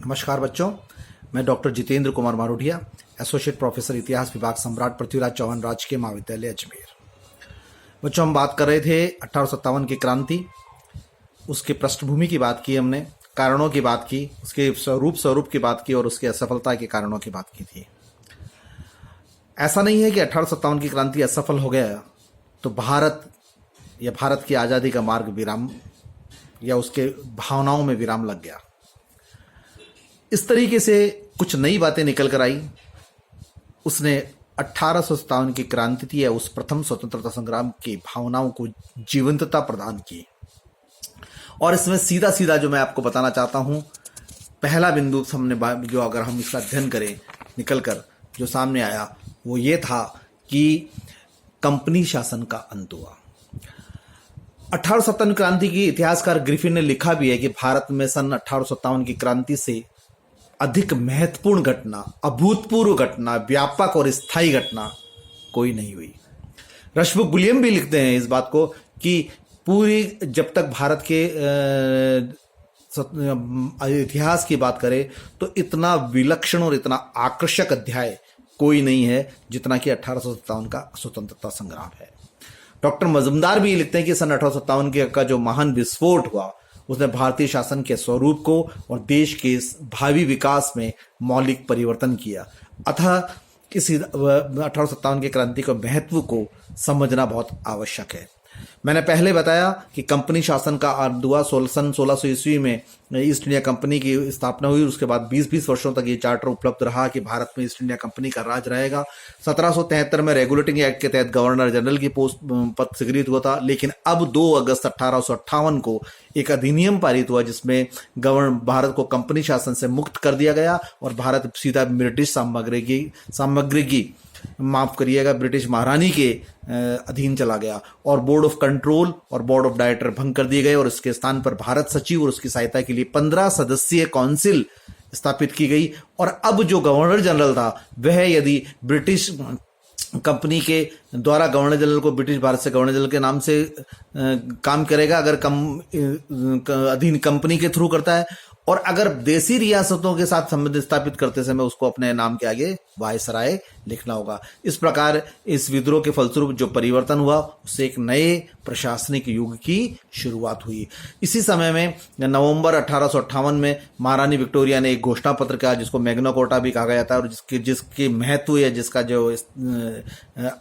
नमस्कार बच्चों, मैं doctor Jitendra Kumar Marodia, associate professor इतिहास विभाग, सम्राट पृथ्वीराज चौहान राजकीय महाविद्यालय अजमेर। बच्चों, हम बात कर रहे थे 1857 की क्रांति, उसके पृष्ठभूमि की बात की हमने, कारणों की बात की, उसके स्वरूप की बात की और उसकी असफलता के कारणों की बात की थी। ऐसा नहीं है कि 1857 की क्रांति असफल हो गया तो भारत या भारत की आज़ादी का मार्ग विराम या उसके भावनाओं में विराम लग गया। इस तरीके से कुछ नई बातें निकल कर आई। उसने 1857 की क्रांति थी या उस प्रथम स्वतंत्रता संग्राम की भावनाओं को जीवंतता प्रदान की। और इसमें सीधा सीधा जो मैं आपको बताना चाहता हूं, पहला बिंदु हमने जो अगर हम इसका अध्ययन करें निकल कर जो सामने आया वो ये था कि कंपनी शासन का अंत हुआ। 1857 क्रांति की इतिहासकार ग्रिफिन ने लिखा भी है कि भारत में सन 1857 की क्रांति से अधिक महत्वपूर्ण घटना, अभूतपूर्व घटना, व्यापक और स्थायी घटना कोई नहीं हुई। रशबुक विलियम भी लिखते हैं इस बात को कि पूरी जब तक भारत के इतिहास की बात करें तो इतना विलक्षण और इतना आकर्षक अध्याय कोई नहीं है जितना कि 1857 का स्वतंत्रता संग्राम है। डॉक्टर मजुमदार भी लिखते हैं कि सन 1857 का जो महान विस्फोट हुआ उसने भारतीय शासन के स्वरूप को और देश के भावी विकास में मौलिक परिवर्तन किया। अतः इस 1857 की क्रांति के महत्व को समझना बहुत आवश्यक है। मैंने पहले बताया कि कंपनी शासन का आरंभ हुआ सन 1600 ईस्वी में ईस्ट इंडिया कंपनी की स्थापना हुई। उसके बाद 20-20 वर्षों तक ये चार्टर उपलब्ध रहा कि भारत में ईस्ट इंडिया कंपनी का राज रहेगा। 1773 में रेगुलेटिंग एक्ट के तहत गवर्नर जनरल की पोस्ट पद स्वीकृत हुआ था। लेकिन अब 2 अगस्त 1858 को एक अधिनियम पारित हुआ जिसमें भारत को कंपनी शासन से मुक्त कर दिया गया और भारत सीधा ब्रिटिश सामग्री की माफ करिएगा ब्रिटिश महारानी के अधीन चला गया और बोर्ड ऑफ कंट्रोल और बोर्ड ऑफ डायरेक्टर भंग कर दिए गए और इसके स्थान पर भारत सचिव और उसकी सहायता के लिए 15 सदस्यीय काउंसिल स्थापित की गई। और अब जो गवर्नर जनरल था वह यदि ब्रिटिश कंपनी के द्वारा गवर्नर जनरल को ब्रिटिश भारत से गवर्नर जनरल के नाम से काम करेगा अगर अधीन कंपनी के थ्रू करता है, और अगर देसी रियासतों के साथ संबंध स्थापित करते समय उसको अपने नाम के आगे वायसराय लिखना होगा। इस प्रकार इस विद्रोह के फलस्वरूप जो परिवर्तन हुआ उससे एक नए प्रशासनिक युग की शुरुआत हुई। इसी समय में नवंबर 1858 में महारानी विक्टोरिया ने एक घोषणा पत्र कहा जिसको मैग्ना कार्टा भी कहा गया था और जिसके महत्व या जिसका जो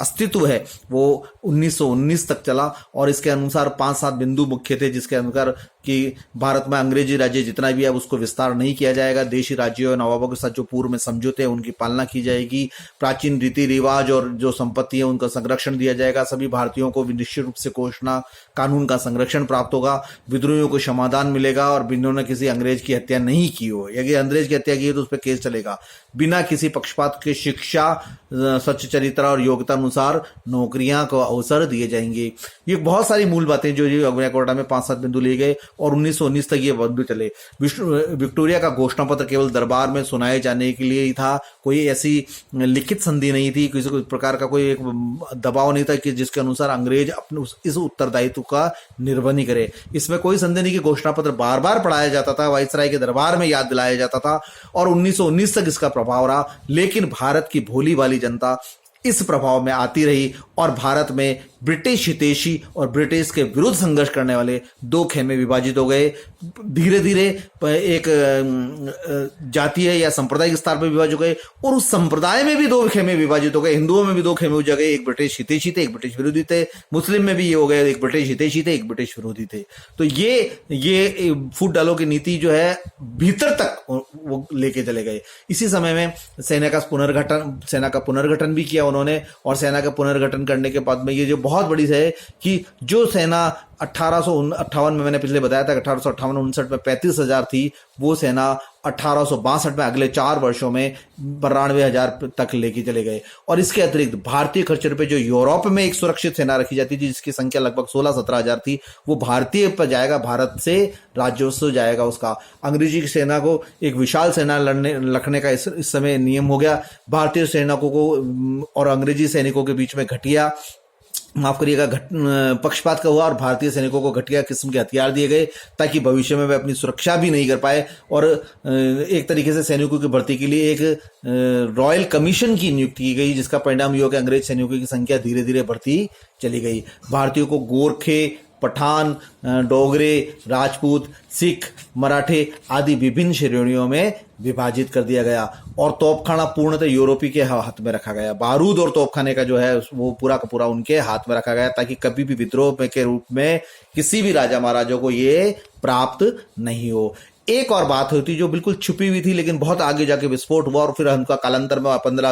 अस्तित्व है वो 1919 तक चला। और इसके अनुसार 5-7 बिंदु मुख्य थे जिसके अनुसार कि भारत में अंग्रेजी राज्य जितना भी है उसको विस्तार नहीं किया जाएगा, देशी राज्यों और नवाबों के साथ जो पूर्व में समझौते हैं उनकी पालना की जाएगी, प्राचीन रीति रिवाज और जो संपत्ति है उनका संरक्षण दिया जाएगा, सभी भारतीयों को निश्चित रूप से घोषणा कानून का संरक्षण प्राप्त होगा, विद्रोहियों को समाधान मिलेगा और जिन्होंने किसी अंग्रेज की हत्या नहीं की हो, यदि अंग्रेज की हत्या की है तो उस पर केस चलेगा, बिना किसी पक्षपात के शिक्षा, सच्च चरित्र और योग्यता अनुसार नौकरियां को अवसर दिए जाएंगे। ये बहुत सारी मूल बातें जो मैग्ना कार्टा में 5-7 बिंदु लिए गए और 1919 तक ये बिंदु चले। विक्टोरिया का घोषणा पत्र केवल दरबार में सुनाए जाने के लिए ही था, कोई ऐसी लिखित संधि नहीं थी, किसी प्रकार का कोई एक दबाव नहीं था कि जिसके अनुसार अंग्रेज अपने इस उत्तरदायित्व का निर्वहन ही करे। इसमें कोई संदेह नहीं कि घोषणा पत्र बार बार पढ़ाया जाता था, वाइसराय के दरबार में याद दिलाया जाता था और 1919 तक इसका प्रभाव रहा। लेकिन भारत की भोली भाली जनता इस प्रभाव में आती रही और भारत में ब्रिटिश हितैषी और ब्रिटिश के विरुद्ध संघर्ष करने वाले 2 खेमे विभाजित हो गए। धीरे धीरे एक जातीय या सांप्रदायिक स्तर पर विभाजित हो गए और उस संप्रदाय में भी 2 खेमे विभाजित हो गए। हिंदुओं में भी 2 खेमे हो गए, एक ब्रिटिश हितैषी थे, एक ब्रिटिश विरोधी थे। मुस्लिम में भी ये हो गए, एक ब्रिटिश हितैषी थे, एक ब्रिटिश विरोधी थे। तो ये फूट डालो की नीति जो है भीतर तक वो लेके चले गए। इसी समय में सेना का पुनर्गठन भी किया उन्होंने और सेना का पुनर्गठन करने के बाद में ये जो बहुत बड़ी है कि जो सेना 1858 में मैंने पिछले बताया था 1858-59 में 35,000 थी, वो सेना 1862 में अगले 4 वर्षों में 92,000 तक लेके चले गए। और इसके अतिरिक्त भारतीय खर्चे पे जो यूरोप में एक सुरक्षित सेना रखी जाती थी जिसकी संख्या लगभग 16-17 हजार थी, वो भारतीय पर जाएगा, भारत से राज्योत्सव जाएगा उसका। अंग्रेजी की सेना को एक विशाल सेना रखने का इस समय नियम हो गया। भारतीय सैनिकों को और अंग्रेजी सैनिकों के बीच में घटिया माफ करिएगा पक्षपात का हुआ और भारतीय सैनिकों को घटिया किस्म के हथियार दिए गए ताकि भविष्य में वे अपनी सुरक्षा भी नहीं कर पाए। और एक तरीके से सैनिकों की भर्ती के लिए एक रॉयल कमीशन की नियुक्ति की गई, जिसका परिणाम ये हो कि अंग्रेज सैनिकों की संख्या धीरे धीरे बढ़ती चली गई। भारतीयों को गोरखे, पठान, डोगरे, राजपूत, सिख, मराठे आदि विभिन्न श्रेणियों में विभाजित कर दिया गया और तोपखाना पूर्णतः यूरोपी के हाथ में रखा गया। बारूद और तोपखाने का जो है वो पूरा का पूरा उनके हाथ में रखा गया ताकि कभी भी विद्रोह के रूप में किसी भी राजा महाराजों को ये प्राप्त नहीं हो। एक और बात होती जो बिल्कुल छुपी हुई थी लेकिन बहुत आगे जाके विस्फोट हुआ और फिर हमका कालांतर में 15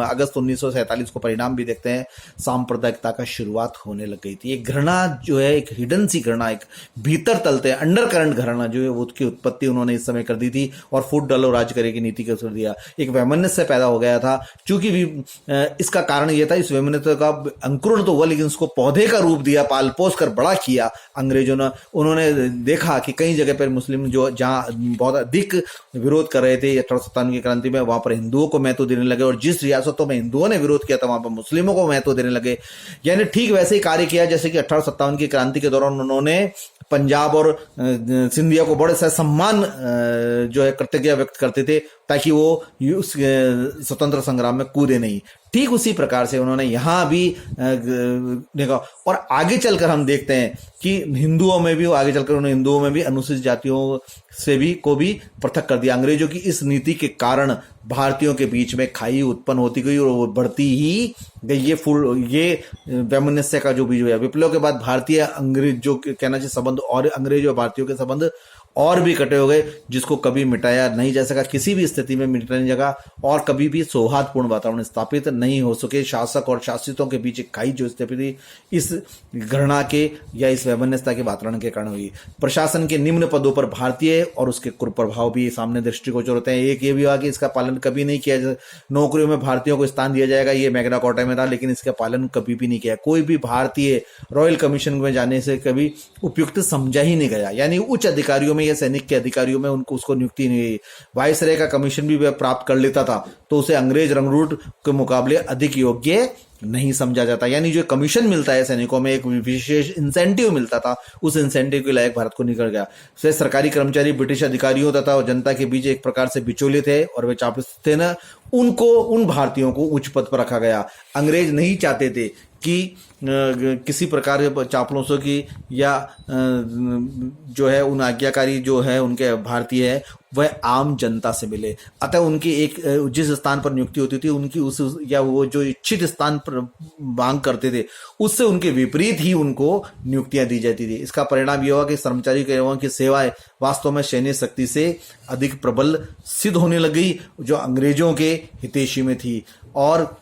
अगस्त 1947 को परिणाम भी देखते हैं। सांप्रदायिकता का शुरुआत होने लग गई थी। एक घृणा जो है, एक हिडन सी घृणा, एक भीतर तलते अंडर करंट घृणा जो है उसकी उत्पत्ति उन्होंने इस समय कर दी थी और फूट डालो राज करे की नीति का असर दिया। एक वैमनस्य से पैदा हो गया था। चूंकि भी इसका कारण यह था, इस वैमनस्य का अंकुरण तो हुआ लेकिन उसको पौधे का रूप दिया, पाल पोस कर बड़ा किया अंग्रेजों ने। उन्होंने देखा कि कई जगह पर मुस्लिम जो बहुत अधिक विरोध कर रहे थे 1857 की क्रांति में, वहां पर हिंदुओं को महत्व देने लगे और जिस रियासतों में हिंदुओं ने विरोध किया था वहां पर मुस्लिमों को महत्व देने लगे। यानी ठीक वैसे ही कार्य किया जैसे कि 1857 की क्रांति के दौरान उन्होंने पंजाब और सिंधिया को बड़े सा सम्मान जो है कृतज्ञता व्यक्त करते थे ताकि वो उस स्वतंत्र संग्राम में कूदे नहीं। ठीक उसी प्रकार से उन्होंने यहां भी देखा और आगे चलकर हम देखते हैं कि हिंदुओं में भी, आगे चलकर उन्होंने हिंदुओं में भी अनुसूचित जातियों से भी को भी पृथक कर दिया। अंग्रेजों की इस नीति के कारण भारतीयों के बीच में खाई उत्पन्न होती गई और वो बढ़ती ही गई। ये वैमनस्य का जो बीज है, विप्लव के बाद भारतीय अंग्रेज जो कहना चाहिए संबंध और अंग्रेज और भारतीयों के संबंध और भी कटे हो गए, जिसको कभी मिटाया नहीं जा सका, किसी भी स्थिति में मिटाने जगह और कभी भी सौहार्दपूर्ण वातावरण स्थापित नहीं हो सके। शासक और शासितों के बीच एक खाई जो स्थापित हुई इस घृणा के या इस वैमनस्यता के वातावरण के कारण हुई। प्रशासन के निम्न पदों पर भारतीय और उसके कुप्रभाव भी सामने दृष्टिगोचर होते हैं। एक ये भी हुआ कि इसका पालन कभी नहीं किया, नौकरियों में भारतीयों को स्थान दिया जाएगा, ये मैग्ना कार्टा में था, लेकिन इसका पालन कभी भी नहीं किया। कोई भी भारतीय रॉयल कमीशन में जाने से कभी उपयुक्त समझा ही नहीं गया, यानी उच्च अधिकारियों में या सैनिक के अधिकारियों में उनको उसको नियुक्ति नहीं हुई। वायसराय का कमीशन भी वह प्राप्त कर लेता था तो उसे अंग्रेज रंगरूट के मुकाबले अधिक योग्य नहीं समझा जाता। यानी जो कमीशन मिलता है सैनिकों में, एक विशेष इंसेंटिव मिलता था, उस इंसेंटिव के लायक भारत को निकल गया। से सरकारी कर्मचारी ब्रिटिश अधिकारियों तथा जनता के बीच एक प्रकार से बिचौलिए थे और वे चापलूस थे ना, उन भारतीयों को उच्च पद पर रखा गया। अंग्रेज नहीं चाहते थे कि किसी प्रकार के चापलूसों की या जो है उन आज्ञाकारी जो है उनके भारतीय है वह आम जनता से मिले। अतः उनकी एक जिस स्थान पर नियुक्ति होती थी उनकी उस या वो जो इच्छित स्थान पर मांग करते थे उससे उनके विपरीत ही उनको नियुक्तियां दी जाती थी। इसका परिणाम यह हुआ कि कर्मचारी की सेवाएं वास्तव में सैन्य शक्ति से अधिक प्रबल सिद्ध होने लग गई जो अंग्रेजों के हितैषी में थी। और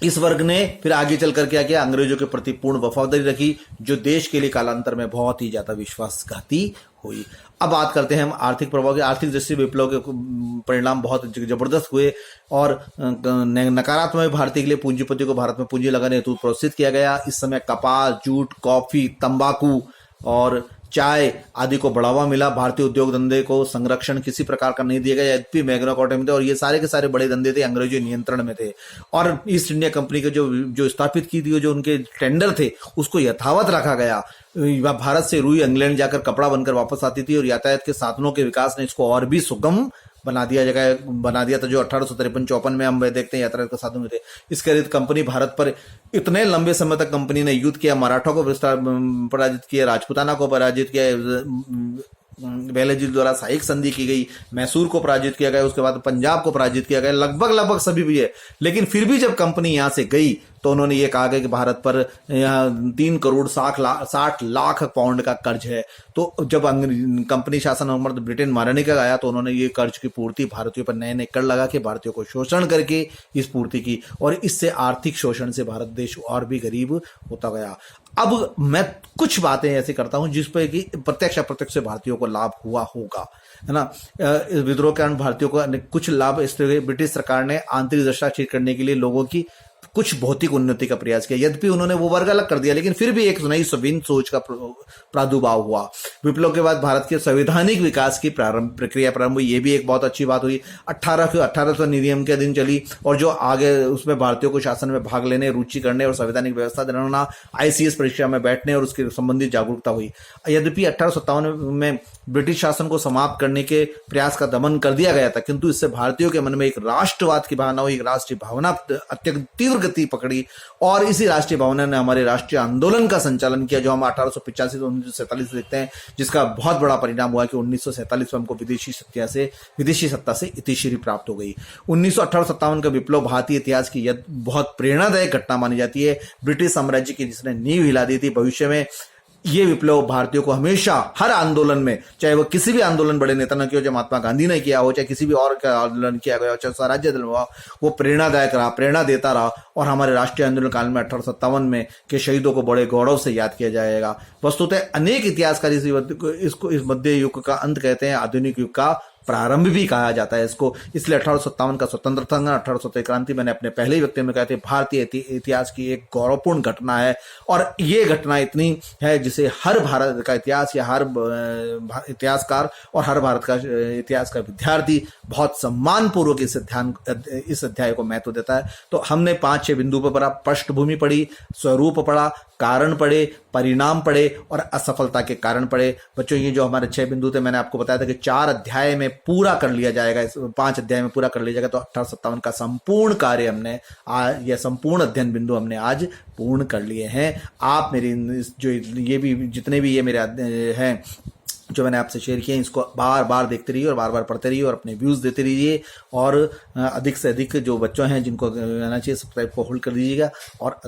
इस वर्ग ने फिर आगे चलकर क्या किया, अंग्रेजों के प्रति पूर्ण वफादारी रखी जो देश के लिए कालांतर में बहुत ही ज्यादा विश्वासघाती हुई। अब बात करते हैं हम आर्थिक प्रभाव की। आर्थिक दृष्टि विप्लव के परिणाम बहुत जबरदस्त हुए और नकारात्मक भारतीय के लिए पूंजीपतियों को भारत में पूंजी लगाने हेतु प्रोत्साहित किया गया। इस समय कपास, जूट, कॉफी, तंबाकू और चाय आदि को बढ़ावा मिला। भारतीय उद्योग धंधे को संरक्षण किसी प्रकार का नहीं दिया गया, यद्यपि मैग्ना कार्टा में थे और ये सारे के सारे बड़े धंधे थे अंग्रेजों नियंत्रण में थे। और ईस्ट इंडिया कंपनी के जो स्थापित की थी, जो उनके टेंडर थे उसको यथावत रखा गया। भारत से रुई इंग्लैंड जाकर कपड़ा बनकर वापस आती थी और यातायात के साधनों के विकास ने इसको और भी सुगम बना दिया था। जो 1853-54 में हम देखते हैं यातायात के साधन में थे। इसके अतिरिक्त कंपनी भारत पर इतने लंबे समय तक कंपनी ने युद्ध किया, मराठा को पराजित किया, राजपुताना को पराजित किया, बेलजी द्वारा सहायक संधि की गई, मैसूर को पराजित किया गया, उसके बाद पंजाब को पराजित किया गया, लगभग सभी भी है। लेकिन फिर भी जब कंपनी यहां से गई तो उन्होंने ये कहा कि भारत पर 3 करोड़ 60 लाख पाउंड का कर्ज है। तो जब कंपनी शासन ब्रिटेन मारने का आया तो उन्होंने ये कर्ज की पूर्ति भारतीयों पर नए कर लगा के भारतीयों को शोषण करके इस पूर्ति की और इससे आर्थिक शोषण से भारत देश और भी गरीब होता गया। अब मैं कुछ बातें ऐसी करता हूं जिस पर कि प्रत्यक्ष अप्रत्यक्ष से भारतीयों को लाभ हुआ होगा, है ना। इस विद्रोह के कारण भारतीयों को कुछ लाभ इस तरह ब्रिटिश सरकार ने आंतरिक दशा ठीक करने के लिए लोगों की कुछ भौतिक उन्नति का प्रयास किया। यद्यपि उन्होंने वो वर्ग अलग कर दिया, लेकिन फिर भी एक नई सविन सोच का प्रादुर्भाव हुआ। विप्लव के बाद भारत के संवैधानिक विकास की प्रक्रिया प्रारंभ हुई। ये भी एक बहुत अच्छी बात हुई। 1800 नियम के दिन चली, और जो आगे उसमें भारतीयों को शासन में भाग लेने, रुचि करने और संवैधानिक व्यवस्था दिलाना, ICS परीक्षा में बैठने और उसके संबंधित जागरूकता हुई। यद्यपि 1857 में ब्रिटिश शासन को समाप्त करने के प्रयास का दमन कर दिया गया था, किंतु इससे भारतीयों के मन में एक राष्ट्रवाद की भावना हुई, एक राष्ट्रीय भावना अत्यंत तीव्र गति पकड़ी, और इसी राष्ट्रीय भावना ने हमारे राष्ट्रीय आंदोलन का संचालन किया, जो हम 1885 से 1947 देखते हैं, जिसका बहुत बड़ा परिणाम हुआ कि 1947 में हमको विदेशी सत्ता से इतिश्री प्राप्त हो गई। 1958 का विप्लव भारतीय इतिहास की बहुत प्रेरणादायक घटना मानी जाती है। ब्रिटिश साम्राज्य की जिसने नींव हिला दी थी। भविष्य में ये विप्लव भारतीयों को हमेशा हर आंदोलन में, चाहे वो किसी भी आंदोलन बड़े नेता ने किया हो, चाहे महात्मा गांधी ने किया हो, चाहे किसी भी और का आंदोलन किया गया हो, चाहे स्वराज्य आंदोलन हुआ, वो प्रेरणादायक रहा, प्रेरणा देता रहा, और हमारे राष्ट्रीय आंदोलन काल में 1857 में के शहीदों को बड़े गौरव से याद किया जाएगा। वस्तुतः अनेक इतिहासकार इसको इस मध्य युग का अंत कहते हैं, आधुनिक युग का प्रारंभ भी कहा जाता है इसको। इसलिए 1857 का स्वतंत्रता संग्राम, 1870 क्रांति, मैंने अपने पहले ही वक्तव्य में कहा था, भारतीय इतिहास की एक गौरवपूर्ण घटना है, और ये घटना इतनी है जिसे हर भारत का इतिहास या हर इतिहासकार और हर भारत का इतिहास का विद्यार्थी बहुत सम्मान पूर्वक इस अध्याय को महत्व देता है। तो हमने 5-6 बिंदु पर पढ़ा, पृष्ठभूमि पढ़ी, स्वरूप पढ़ा, कारण पढ़े, परिणाम पढ़े और असफलता के कारण पढ़े। बच्चों ये जो हमारे 6 बिंदु थे, मैंने आपको बताया था कि 4 अध्याय में पूरा कर लिया जाएगा, 5 अध्याय में पूरा कर लिया जाएगा। तो 1857 का संपूर्ण कार्य हमने यह संपूर्ण अध्ययन बिंदु हमने आज पूर्ण कर लिए हैं। आप मेरी जो ये भी जितने भी ये मेरे हैं जो मैंने आपसे शेयर किए, इसको बार बार देखते रहिए और बार बार पढ़ते रहिए और अपने व्यूज़ देते रहिए, और अधिक से अधिक जो बच्चों हैं जिनको आना चाहिए सब्सक्राइब को होल्ड कर दीजिएगा। और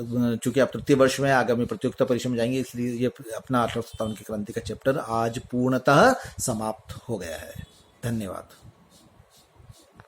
चूंकि आप तृतीय वर्ष में आगामी प्रतियोगिता परीक्षा में जाएंगे, इसलिए ये अपना 1857 की क्रांति का चैप्टर आज पूर्णतः समाप्त हो गया है। धन्यवाद।